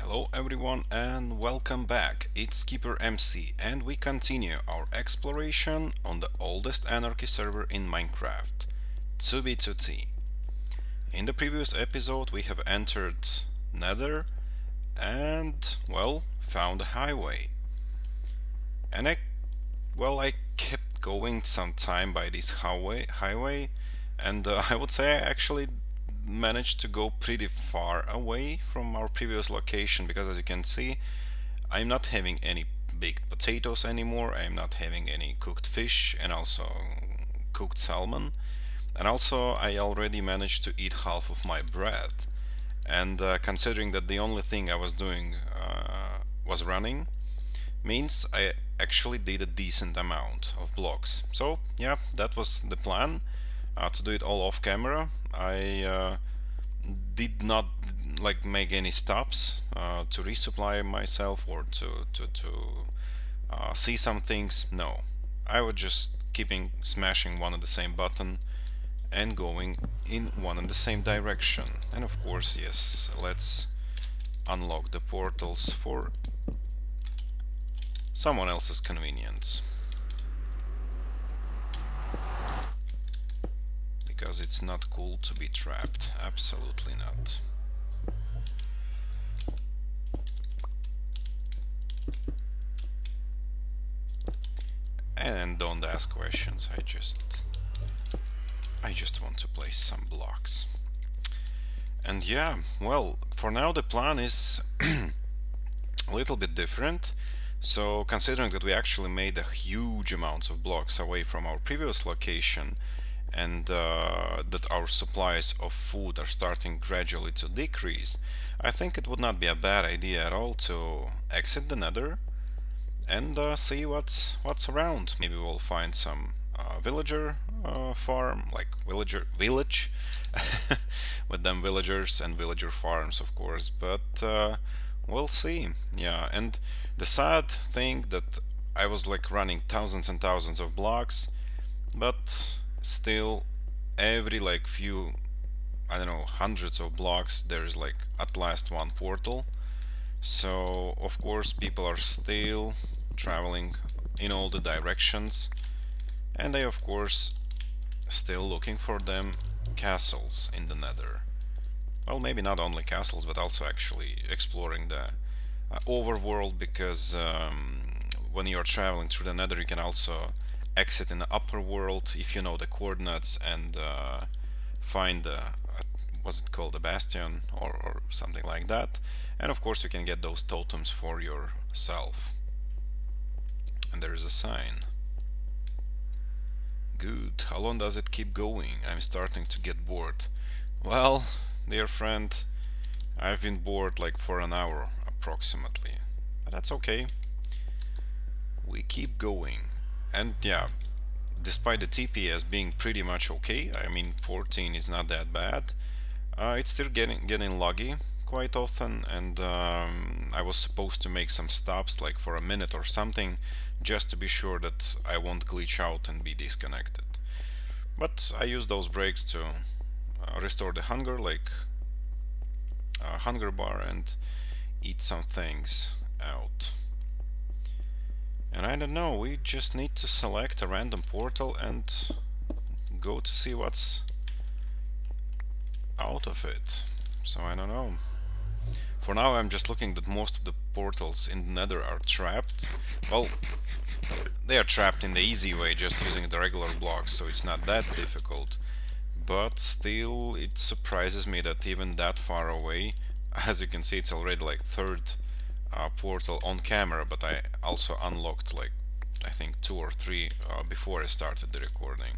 Hello everyone and welcome back. It's KeeperMC and we continue our exploration on the oldest anarchy server in Minecraft, 2b2t. In the previous episode we have entered Nether and, well, found a highway. And I kept going some time by this highway and I would say I actually managed to go pretty far away from our previous location because, as you can see, I'm not having any baked potatoes anymore, I'm not having any cooked fish and also cooked salmon, and also I already managed to eat half of my bread. And considering that the only thing I was doing was running, means I actually did a decent amount of blocks. So yeah, that was the plan, to do it all off camera. I did not make any stops to resupply myself or to see some things. No, I was just keeping smashing one and the same button and going in one and the same direction. And of course, yes, let's unlock the portals for someone else's convenience, because it's not cool to be trapped, absolutely not. And don't ask questions, I just want to place some blocks. And yeah, well, for now the plan is a little bit different. So considering that we actually made a huge amounts of blocks away from our previous location, and that our supplies of food are starting gradually to decrease, I think it would not be a bad idea at all to exit the Nether and see what's around. Maybe we'll find some villager farm, like village with them villagers and villager farms, of course, but we'll see. Yeah, and the sad thing that I was like running thousands and thousands of blocks, but still every like few, I don't know, hundreds of blocks there's like at last one portal. So of course people are still traveling in all the directions, and they of course still looking for them castles in the Nether. Well, maybe not only castles, but also actually exploring the overworld, because when you're traveling through the Nether you can also exit in the upper world if you know the coordinates and find what's it called, a bastion or something like that. And of course you can get those totems for yourself. And there is a sign. Good. How long does it keep going? I'm starting to get bored. Well, dear friend, I've been bored like for an hour approximately. But that's okay. We keep going. And yeah, despite the TPS being pretty much okay, I mean 14 is not that bad, it's still getting laggy quite often, and I was supposed to make some stops like for a minute or something just to be sure that I won't glitch out and be disconnected. But I use those breaks to restore the hunger, like a hunger bar, and eat some things out. And I don't know, we just need to select a random portal and go to see what's out of it. So I don't know. For now I'm just looking that most of the portals in the Nether are trapped. Well, they are trapped in the easy way, just using the regular blocks, so it's not that difficult. But still, it surprises me that even that far away, as you can see, it's already like third portal on camera, but I also unlocked like I think 2 or 3 before I started the recording.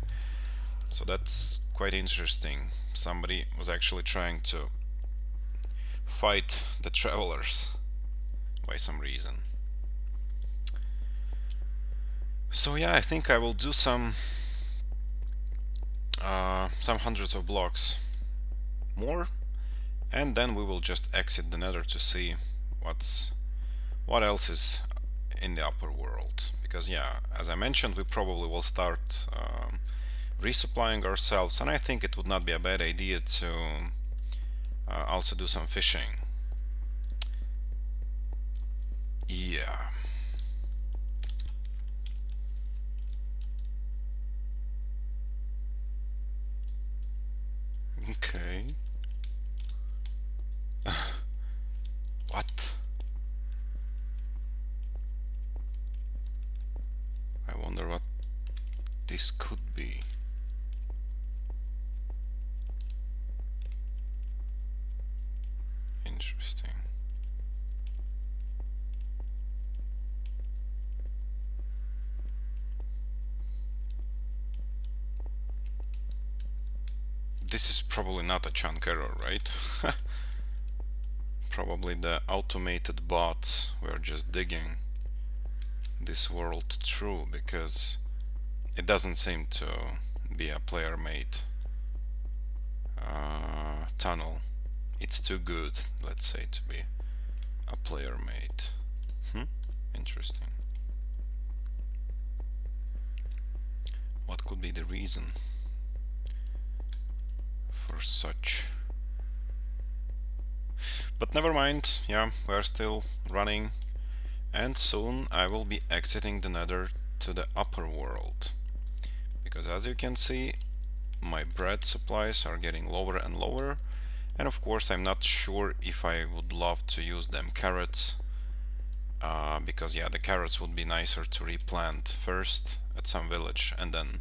So that's quite interesting. Somebody was actually trying to fight the travelers by some reason. So yeah, I think I will do some hundreds of blocks more, and then we will just exit the Nether to see what else is in the upper world. Because yeah, as I mentioned, we probably will start resupplying ourselves, and I think it would not be a bad idea to also do some fishing. Yeah. Okay. What? I wonder what this could be. Interesting. This is probably not a chunk error, right? Probably the automated bots were just digging this world through, because it doesn't seem to be a player-made tunnel. It's too good, let's say, to be a player-made. Interesting. What could be the reason for such? But never mind, yeah, we're still running, and soon I will be exiting the Nether to the upper world, because as you can see, my bread supplies are getting lower and lower, and of course I'm not sure if I would love to use them carrots, because yeah, the carrots would be nicer to replant first at some village and then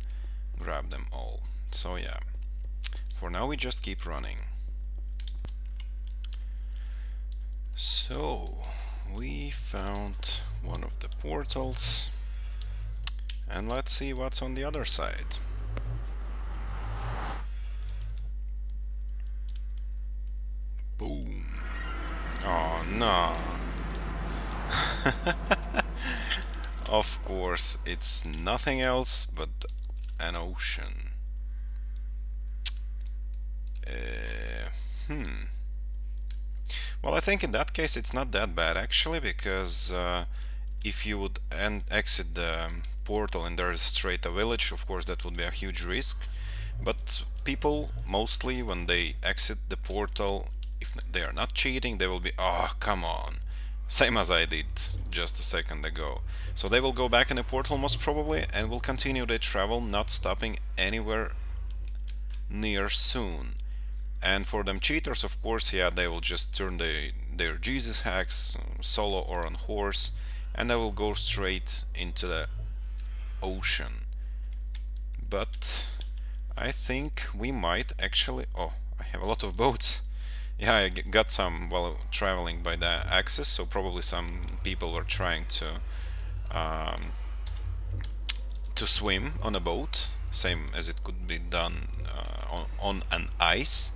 grab them all. So yeah, for now we just keep running. So we found one of the portals, and let's see what's on the other side. Boom. Oh no. Of course, it's nothing else but an ocean. Well, I think in that case it's not that bad actually, because if you would exit the portal and there's straight a village, of course that would be a huge risk. But people mostly, when they exit the portal, if they are not cheating, they will be, oh, come on. Same as I did just a second ago. So they will go back in the portal most probably and will continue their travel, not stopping anywhere near soon. And for them cheaters, of course, yeah, they will just turn their Jesus hacks, solo or on horse, and they will go straight into the ocean. But I think we might actually... Oh, I have a lot of boats. Yeah, I got some while traveling by the axis, so probably some people were trying um, to swim on a boat, same as it could be done on an ice.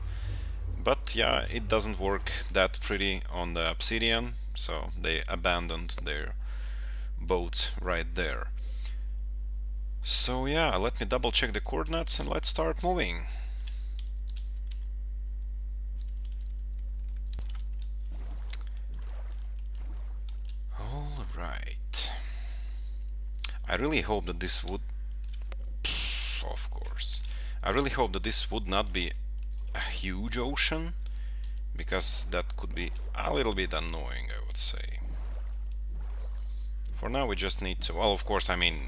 But yeah, it doesn't work that pretty on the obsidian, so they abandoned their boat right there. So yeah, let me double check the coordinates and let's start moving. All right. I really hope that this would... Of course. I really hope that this would not be a huge ocean, because that could be a little bit annoying, I would say. For now we just need to... Well, of course, I mean,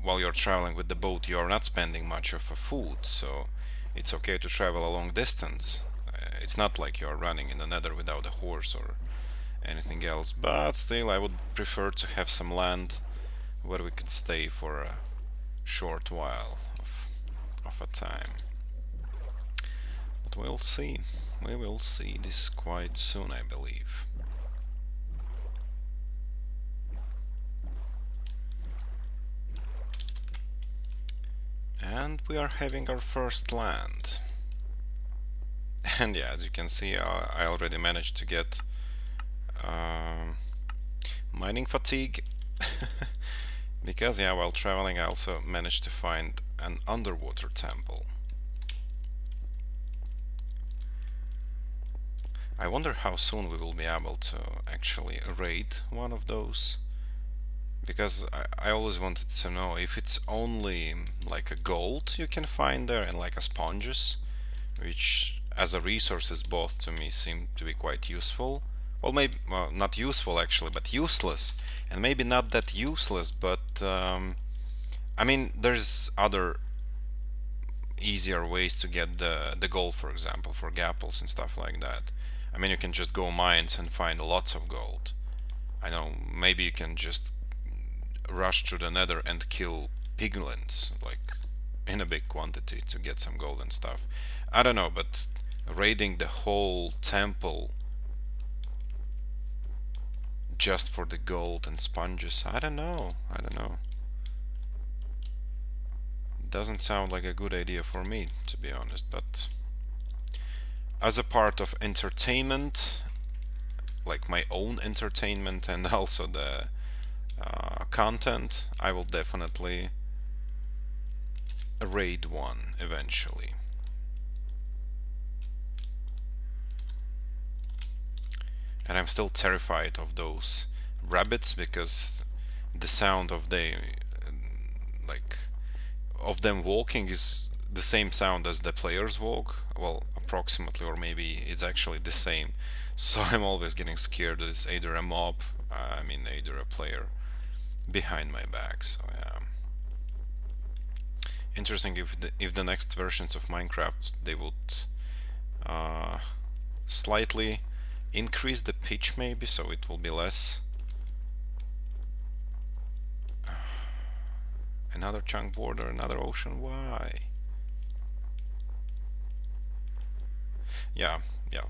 while you're traveling with the boat, you're not spending much of a food, so it's okay to travel a long distance. It's not like you're running in the Nether without a horse or anything else, but still I would prefer to have some land where we could stay for a short while of a time. But we'll see. We will see this quite soon, I believe. And we are having our first land. And yeah, as you can see, I already managed to get mining fatigue. Because yeah, while traveling I also managed to find an underwater temple. I wonder how soon we will be able to actually raid one of those, because I always wanted to know if it's only like a gold you can find there and like a sponges, which as a resources both to me seem to be quite useful, well, maybe, well, not useful actually, but useless. And maybe not that useless, but I mean, there's other easier ways to get the gold, for example, for gapples and stuff like that. I mean, you can just go mines and find lots of gold. I know, maybe you can just rush through the nether and kill piglins, like in a big quantity to get some gold and stuff. I don't know, but raiding the whole temple just for the gold and sponges, I don't know. Doesn't sound like a good idea for me, to be honest, but as a part of entertainment, like my own entertainment and also the content, I will definitely raid one eventually. And I'm still terrified of those rabbits because the sound of like of them walking is the same sound as the players walk. Well, approximately, or maybe it's actually the same. So I'm always getting scared that it's either a mob, I mean either a player behind my back. So yeah. Interesting if the next versions of Minecraft they would slightly increase the pitch maybe, so it will be less. Another chunk border, another ocean, why? Yeah,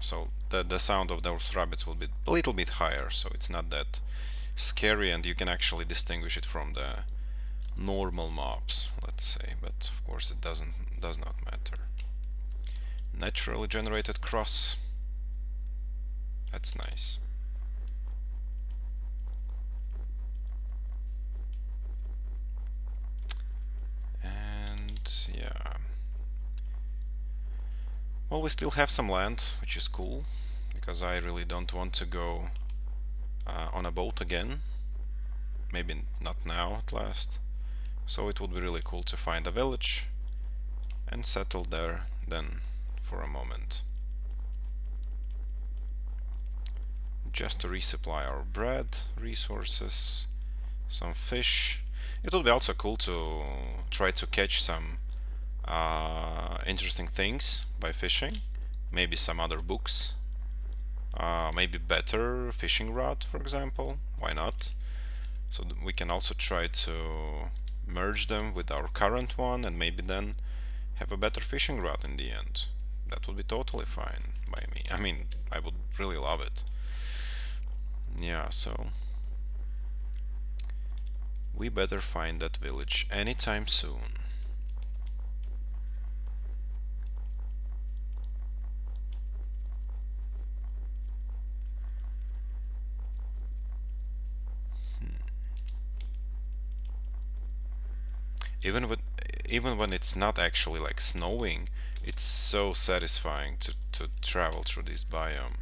so the sound of those rabbits will be a little bit higher, so it's not that scary, and you can actually distinguish it from the normal mobs, let's say, but of course it does not matter. Naturally generated cross. That's nice. And yeah. Well, we still have some land, which is cool, because I really don't want to go on a boat again. Maybe not now, at last. So it would be really cool to find a village and settle there then for a moment. Just to resupply our bread, resources, some fish. It would be also cool to try to catch some interesting things by fishing. Maybe some other books. Maybe better fishing rod, for example. Why not? So we can also try to merge them with our current one and maybe then have a better fishing rod in the end. That would be totally fine by me. I mean, I would really love it. Yeah, so we better find that village anytime soon. Even when it's not actually like snowing, it's so satisfying to travel through this biome.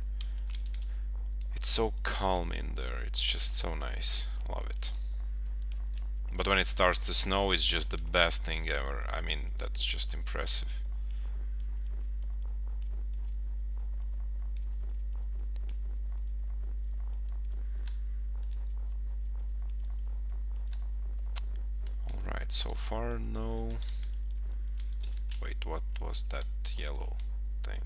It's so calm in there, it's just so nice. Love it. But when it starts to snow, it's just the best thing ever. I mean, that's just impressive. Alright, so far no... Wait, what was that yellow thing?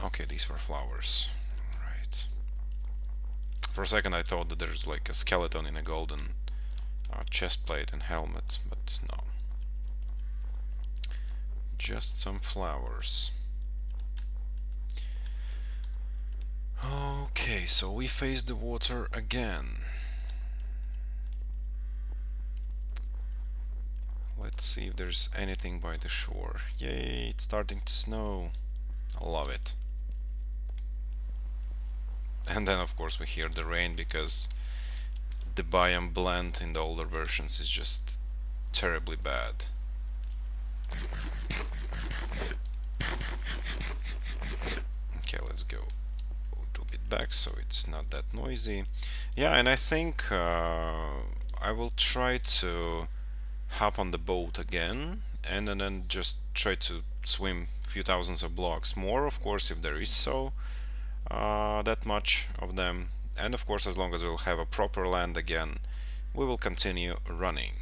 Okay, these were flowers. Right. For a second I thought that there's like a skeleton in a golden chest plate and helmet, but no. Just some flowers. Okay, so we face the water again. Let's see if there's anything by the shore. Yay, it's starting to snow. I love it. And then of course we hear the rain because the biome blend in the older versions is just terribly bad. Okay, let's go a little bit back so it's not that noisy. Yeah, and I think I will try to hop on the boat again and then just try to swim few thousands of blocks more, of course, if there is so that much of them. And of course, as long as we'll have a proper land again, we will continue running,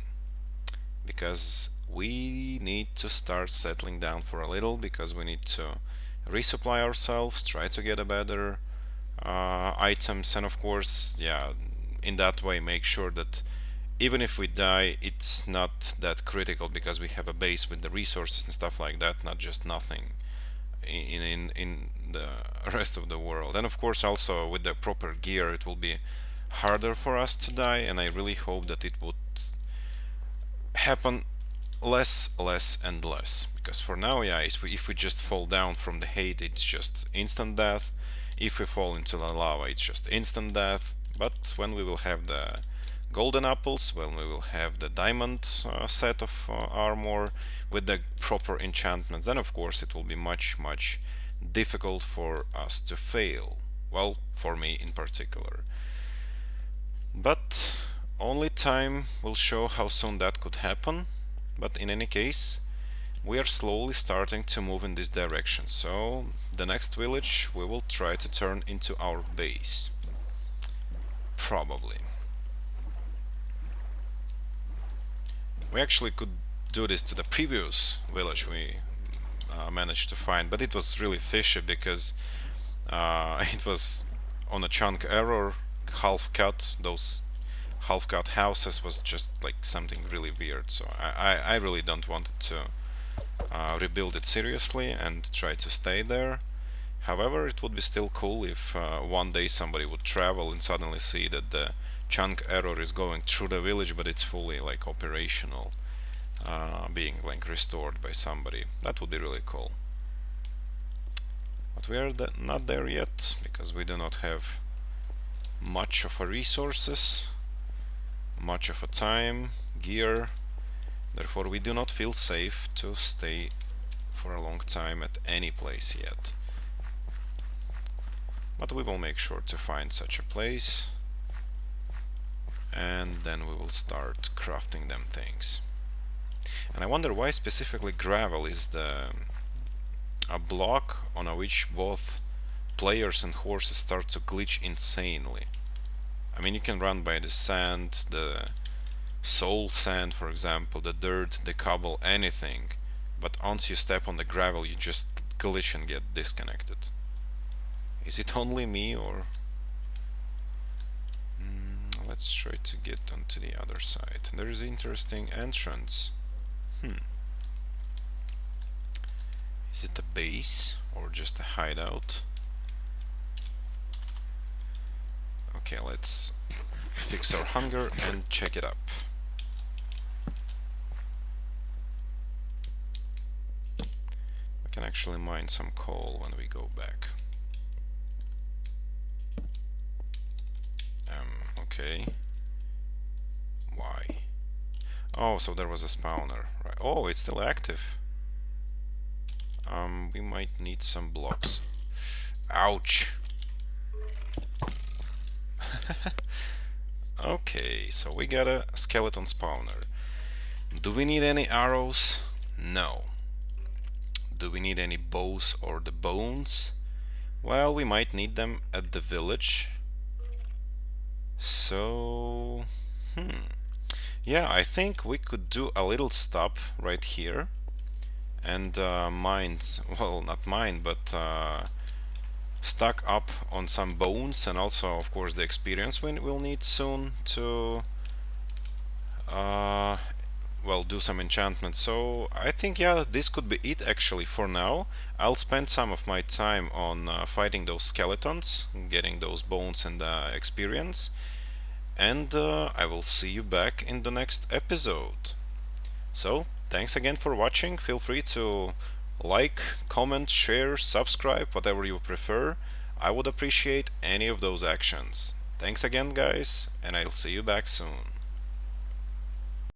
because we need to start settling down for a little, because we need to resupply ourselves, try to get a better items, and of course, yeah, in that way make sure that even if we die, it's not that critical, because we have a base with the resources and stuff like that, not just nothing in the rest of the world. And of course, also with the proper gear, it will be harder for us to die, and I really hope that it would happen less and less, because for now, yeah, if we just fall down from the height, it's just instant death. If we fall into the lava, it's just instant death. But when we will have the golden apples, when we will have the diamond set of armor with the proper enchantments, then of course it will be much difficult for us to fail. Well, for me in particular. But only time will show how soon that could happen. But in any case, we are slowly starting to move in this direction. So the next village we will try to turn into our base. Probably. We actually could do this to the previous village we managed to find, but it was really fishy, because it was on a chunk error, half cut. Those half cut houses was just like something really weird, so I really don't want to rebuild it seriously and try to stay there. However, it would be still cool if one day somebody would travel and suddenly see that the chunk error is going through the village, but it's fully like operational, being like restored by somebody. That would be really cool. But we are not there yet, because we do not have much of a resources, much of a time, gear. Therefore, we do not feel safe to stay for a long time at any place yet. But we will make sure to find such a place, and then we will start crafting them things. And I wonder why specifically gravel is a block on which both players and horses start to glitch insanely. I mean, you can run by the sand, the soul sand, for example, the dirt, the cobble, anything, but once you step on the gravel, you just glitch and get disconnected. Is it only me, or let's try to get onto the other side. There is an interesting entrance. Is it a base or just a hideout? Okay, let's fix our hunger and check it up. We can actually mine some coal when we go back. Okay. Why? Oh, so there was a spawner, right? Oh, it's still active. We might need some blocks. Ouch! Okay, so we got a skeleton spawner. Do we need any arrows? No. Do we need any bows or the bones? Well, we might need them at the village. So, yeah, I think we could do a little stop right here and mine, well, not mine, but stock up on some bones, and also, of course, the experience we'll need soon to well, do some enchantments. So I think, yeah, this could be it actually for now. I'll spend some of my time on fighting those skeletons, getting those bones and experience, and I will see you back in the next episode. So thanks again for watching. Feel free to like, comment, share, subscribe, whatever you prefer. I would appreciate any of those actions. Thanks again, guys, and I'll see you back soon.